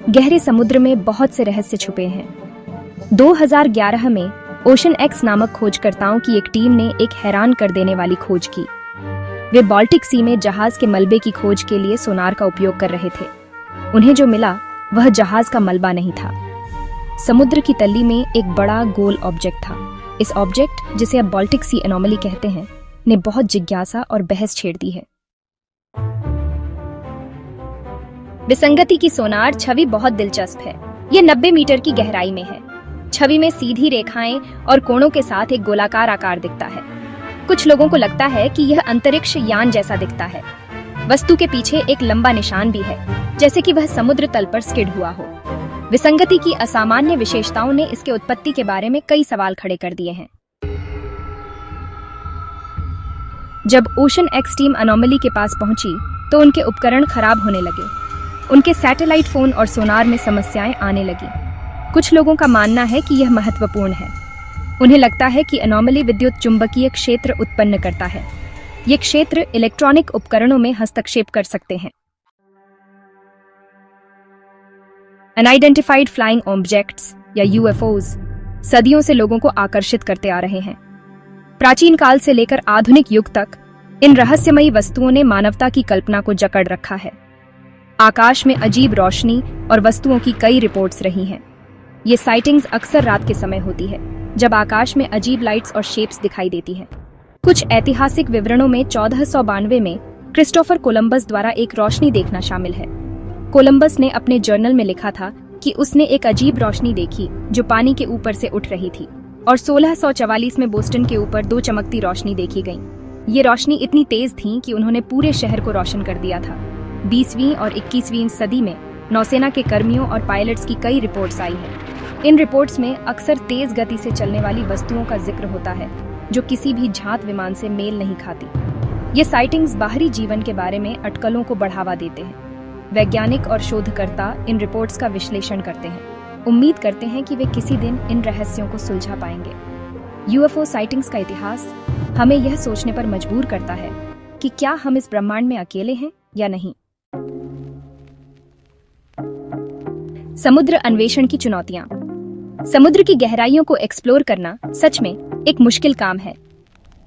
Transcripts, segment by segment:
गहरे समुद्र में बहुत से रहस्य छुपे हैं। 2011 में ओशन एक्स नामक खोजकर्ताओं की एक टीम ने एक हैरान कर देने वाली खोज की। वे बाल्टिक सी में जहाज के मलबे की खोज के लिए सोनार का उपयोग कर रहे थे। उन्हें जो मिला वह जहाज का मलबा नहीं था। समुद्र की तली में एक बड़ा गोल ऑब्जेक्ट था। इस ऑब्जेक्ट, जिसे अब बाल्टिक सी एनोमली कहते हैं, ने बहुत जिज्ञासा और बहस छेड़ दी है। विसंगति की सोनार छवि बहुत दिलचस्प है। ये 90 मीटर की गहराई में है। छवि में सीधी रेखाएं और कोणों के साथ एक गोलाकार आकार दिखता है। कुछ लोगों को लगता है कि यह अंतरिक्ष यान जैसा दिखता है। वस्तु के पीछे एक लंबा निशान भी है, जैसे कि वह समुद्र तल पर स्किड हुआ हो। विसंगति की असामान्य विशेषताओं ने इसके उत्पत्ति के बारे में कई सवाल खड़े कर दिए हैं। जब ओशन एक्स टीम एनोमली के पास पहुंची तो उनके उपकरण खराब होने लगे। उनके सैटेलाइट फोन और सोनार में समस्याएं आने लगी। कुछ लोगों का मानना है कि यह महत्वपूर्ण है। उन्हें लगता है कि एनोमली विद्युत चुंबकीय क्षेत्र उत्पन्न करता है। ये क्षेत्र इलेक्ट्रॉनिक उपकरणों में हस्तक्षेप कर सकते हैं। अनआइडेंटिफाइड फ्लाइंग ऑब्जेक्ट्स या यूएफओज सदियों से लोगों को आकर्षित करते आ रहे हैं। प्राचीन काल से लेकर आधुनिक युग तक इन रहस्यमयी वस्तुओं ने मानवता की कल्पना को जकड़ रखा है। आकाश में अजीब रोशनी और वस्तुओं की कई रिपोर्ट्स रही हैं। ये साइटिंग्स अक्सर रात के समय होती है, जब आकाश में अजीब लाइट्स और शेप्स दिखाई देती हैं। कुछ ऐतिहासिक विवरणों में 1492 में क्रिस्टोफर कोलंबस द्वारा एक रोशनी देखना शामिल है। कोलंबस ने अपने जर्नल में लिखा था कि उसने एक अजीब रोशनी देखी जो पानी के ऊपर से उठ रही थी, और 1644 में बोस्टन के ऊपर 2 चमकती रोशनी देखी गई। ये रोशनी इतनी तेज थी कि उन्होंने पूरे शहर को रोशन कर दिया था। 20वीं और 21वीं सदी में नौसेना के कर्मियों और पायलट्स की कई रिपोर्ट्स आई हैं। इन रिपोर्ट्स में अक्सर तेज गति से चलने वाली वस्तुओं का जिक्र होता है जो किसी भी जात विमान से मेल नहीं खाती। ये साइटिंग्स बाहरी जीवन के बारे में अटकलों को बढ़ावा देते हैं। वैज्ञानिक और शोधकर्ता इन रिपोर्ट्स का विश्लेषण करते हैं, उम्मीद करते हैं कि वे किसी दिन इन रहस्यों को सुलझा पाएंगे। यूएफओ साइटिंग्स का इतिहास हमें यह सोचने पर मजबूर करता है कि क्या हम इस ब्रह्मांड में अकेले हैं या नहीं। समुद्र अन्वेषण की चुनौतियां। समुद्र की गहराइयों को एक्सप्लोर करना सच में एक मुश्किल काम है।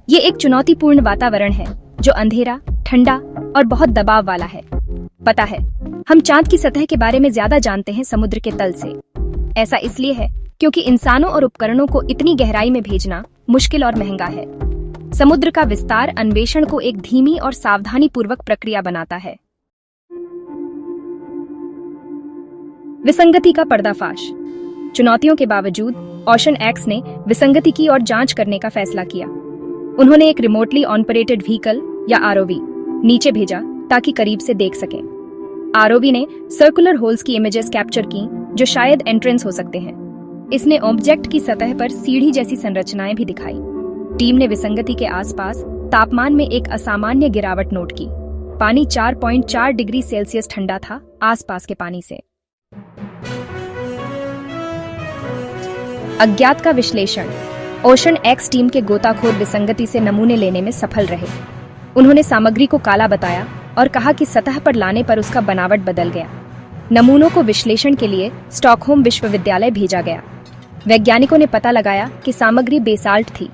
ये एक चुनौतीपूर्ण वातावरण है जो अंधेरा, ठंडा और बहुत दबाव वाला है। पता है, हम चांद की सतह के बारे में ज्यादा जानते हैं समुद्र के तल से। ऐसा इसलिए है क्योंकि इंसानों और उपकरणों को इतनी गहराई में भेजना मुश्किल और महंगा है। समुद्र का विस्तार अन्वेषण को एक धीमी और सावधानीपूर्वक प्रक्रिया बनाता है। विसंगति का पर्दाफाश। चुनौतियों के बावजूद ओशन एक्स ने विसंगति की और जांच करने का फैसला किया। उन्होंने एक रिमोटली ऑपरेटेड व्हीकल या आरओवी नीचे भेजा ताकि करीब से देख सकें। आरओवी ने सर्कुलर होल्स की इमेजेस कैप्चर की जो शायद एंट्रेंस हो सकते हैं। इसने ऑब्जेक्ट की सतह पर सीढ़ी जैसी संरचनाएं भी दिखाई। टीम ने विसंगति के आसपास तापमान में एक असामान्य गिरावट नोट की। पानी 4.4 डिग्री सेल्सियस ठंडा था आसपास के पानी से। अज्ञात का विश्लेषण। ओशन एक्स टीम के गोताखोर विसंगति से नमूने लेने में सफल रहे। उन्होंने सामग्री को काला बताया और कहा कि सतह पर लाने पर उसका बनावट बदल गया। नमूनों को विश्लेषण के लिए स्टॉकहोम विश्वविद्यालय भेजा गया। वैज्ञानिकों ने पता लगाया कि सामग्री बेसाल्ट थी,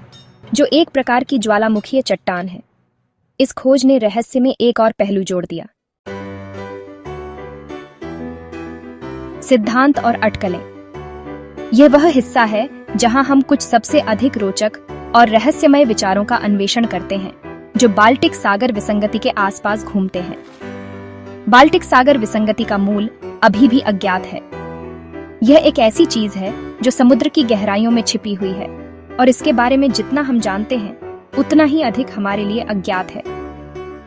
जो एक प्रकार की ज्वालामुखीय चट्टान है। इस खोज ने रहस्य में एक और पहलू जोड़ दिया। सिद्धांत और अटकलें। यह वह हिस्सा है जहां हम कुछ सबसे अधिक रोचक और रहस्यमय विचारों का अन्वेषण करते हैं जो बाल्टिक सागर विसंगति के आसपास घूमते हैं। बाल्टिक सागर विसंगति का मूल अभी भी अज्ञात है। यह एक ऐसी चीज है जो समुद्र की गहराइयों में छिपी हुई है, और इसके बारे में जितना हम जानते हैं उतना ही अधिक हमारे लिए अज्ञात है।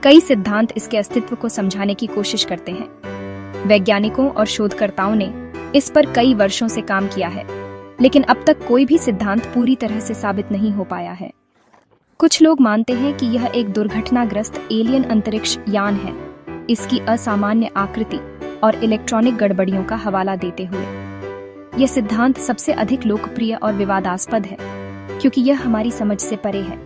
कई सिद्धांत इसके अस्तित्व को समझाने की कोशिश करते हैं। वैज्ञानिकों और शोधकर्ताओं ने इस पर कई वर्षों से काम किया है, लेकिन अब तक कोई भी सिद्धांत पूरी तरह से साबित नहीं हो पाया है। कुछ लोग मानते हैं कि यह एक दुर्घटनाग्रस्त एलियन अंतरिक्ष यान है, इसकी असामान्य आकृति और इलेक्ट्रॉनिक गड़बड़ियों का हवाला देते हुए। यह सिद्धांत सबसे अधिक लोकप्रिय और विवादास्पद है क्योंकि यह हमारी समझ से परे है।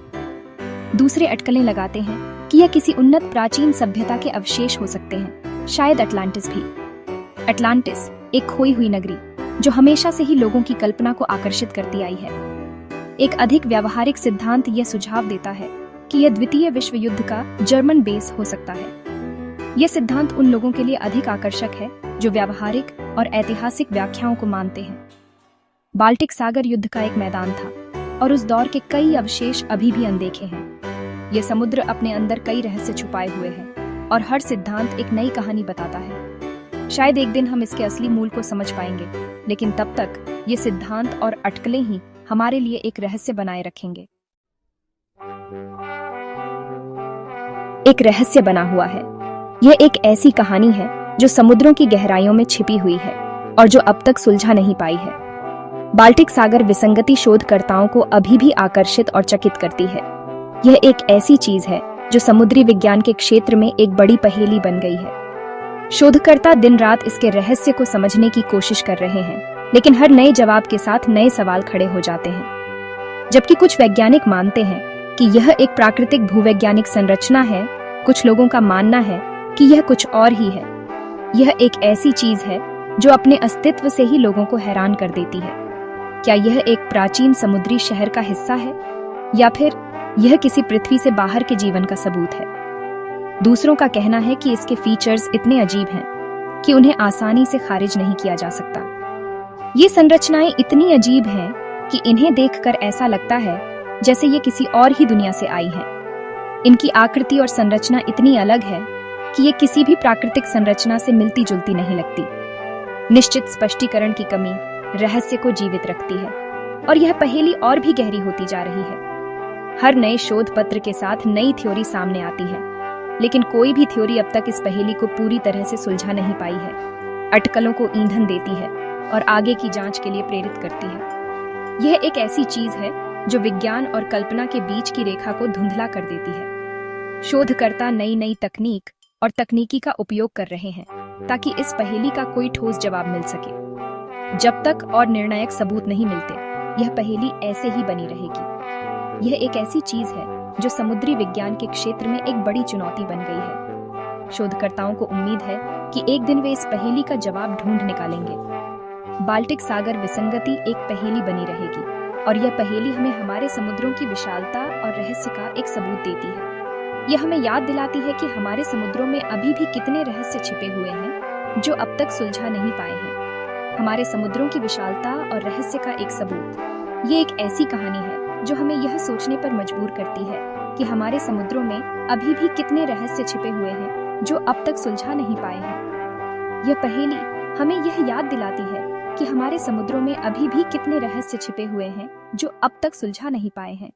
दूसरे अटकलें लगाते हैं कि यह किसी उन्नत प्राचीन सभ्यता के अवशेष हो सकते हैं, शायद अटलांटिस भी। अटलांटिस एक खोई हुई नगरी जो हमेशा से ही लोगों की कल्पना को आकर्षित करती आई है। एक अधिक व्यावहारिक सिद्धांत यह सुझाव देता है कि यह द्वितीय विश्व युद्ध का जर्मन बेस हो सकता है। यह सिद्धांत उन लोगों के लिए अधिक आकर्षक है जो व्यावहारिक और ऐतिहासिक व्याख्याओं को मानते हैं। बाल्टिक सागर युद्ध का एक मैदान था और उस दौर के कई अवशेष अभी भी अनदेखे हैं। यह समुद्र अपने अंदर कई रहस्य छुपाए हुए है और हर सिद्धांत एक नई कहानी बताता है। शायद एक दिन हम इसके असली मूल को समझ पाएंगे, लेकिन तब तक ये सिद्धांत और अटकलें ही हमारे लिए एक रहस्य बनाए रखेंगे। एक रहस्य बना हुआ है। यह एक ऐसी कहानी है जो समुद्रों की गहराइयों में छिपी हुई है और जो अब तक सुलझा नहीं पाई है। बाल्टिक सागर विसंगति शोधकर्ताओं को अभी भी आकर्षित और चकित करती है। यह एक ऐसी चीज है जो समुद्री विज्ञान के क्षेत्र में एक बड़ी पहेली बन गई है। शोधकर्ता दिन रात इसके रहस्य को समझने की कोशिश कर रहे हैं, लेकिन हर नए जवाब के साथ नए सवाल खड़े हो जाते हैं। जबकि कुछ वैज्ञानिक मानते हैं कि यह एक प्राकृतिक भूवैज्ञानिक संरचना है, कुछ लोगों का मानना है कि यह कुछ और ही है। यह एक ऐसी चीज है जो अपने अस्तित्व से ही लोगों को हैरान कर देती है। क्या यह एक प्राचीन समुद्री शहर का हिस्सा है या फिर यह किसी पृथ्वी से बाहर के जीवन का सबूत है? दूसरों का कहना है कि इसके फीचर्स इतने अजीब हैं कि उन्हें आसानी से खारिज नहीं किया जा सकता। ये संरचनाएं इतनी अजीब हैं कि इन्हें देखकर ऐसा लगता है जैसे ये किसी और ही दुनिया से आई हैं। इनकी आकृति और संरचना इतनी अलग है कि ये किसी भी प्राकृतिक संरचना से मिलती जुलती नहीं लगती। निश्चित स्पष्टीकरण की कमी रहस्य को जीवित रखती है और यह पहेली और भी गहरी होती जा रही है। हर नए शोध पत्र के साथ नई थ्योरी सामने आती है, लेकिन कोई भी थ्योरी अब तक इस पहेली को पूरी तरह से सुलझा नहीं पाई है। अटकलों को ईंधन देती है और आगे की जांच के लिए प्रेरित करती है। यह एक ऐसी चीज है जो विज्ञान और कल्पना के बीच की रेखा को धुंधला कर देती है। शोधकर्ता नई नई तकनीक और तकनीकी का उपयोग कर रहे हैं ताकि इस पहेली का कोई ठोस जवाब मिल सके। जब तक और निर्णायक सबूत नहीं मिलते, यह पहेली ऐसे ही बनी रहेगी। यह एक ऐसी चीज है जो समुद्री विज्ञान के क्षेत्र में एक बड़ी चुनौती बन गई है। शोधकर्ताओं को उम्मीद है कि एक दिन वे इस पहेली का जवाब ढूंढ निकालेंगे। बाल्टिक सागर विसंगति एक पहेली बनी रहेगी और यह पहेली हमें हमारे समुद्रों की विशालता और रहस्य का एक सबूत देती है। यह हमें याद दिलाती है कि हमारे समुद्रों में अभी भी कितने रहस्य छिपे हुए हैं जो अब तक सुलझा नहीं पाए हैं। हमारे समुद्रों की विशालता और रहस्य का एक सबूत। ये एक ऐसी कहानी है जो हमें यह सोचने पर मजबूर करती है कि हमारे समुद्रों में अभी भी कितने रहस्य छिपे हुए हैं जो अब तक सुलझा नहीं पाए हैं। यह पहेली हमें यह याद दिलाती है कि हमारे समुद्रों में अभी भी कितने रहस्य छिपे हुए हैं जो अब तक सुलझा नहीं पाए हैं।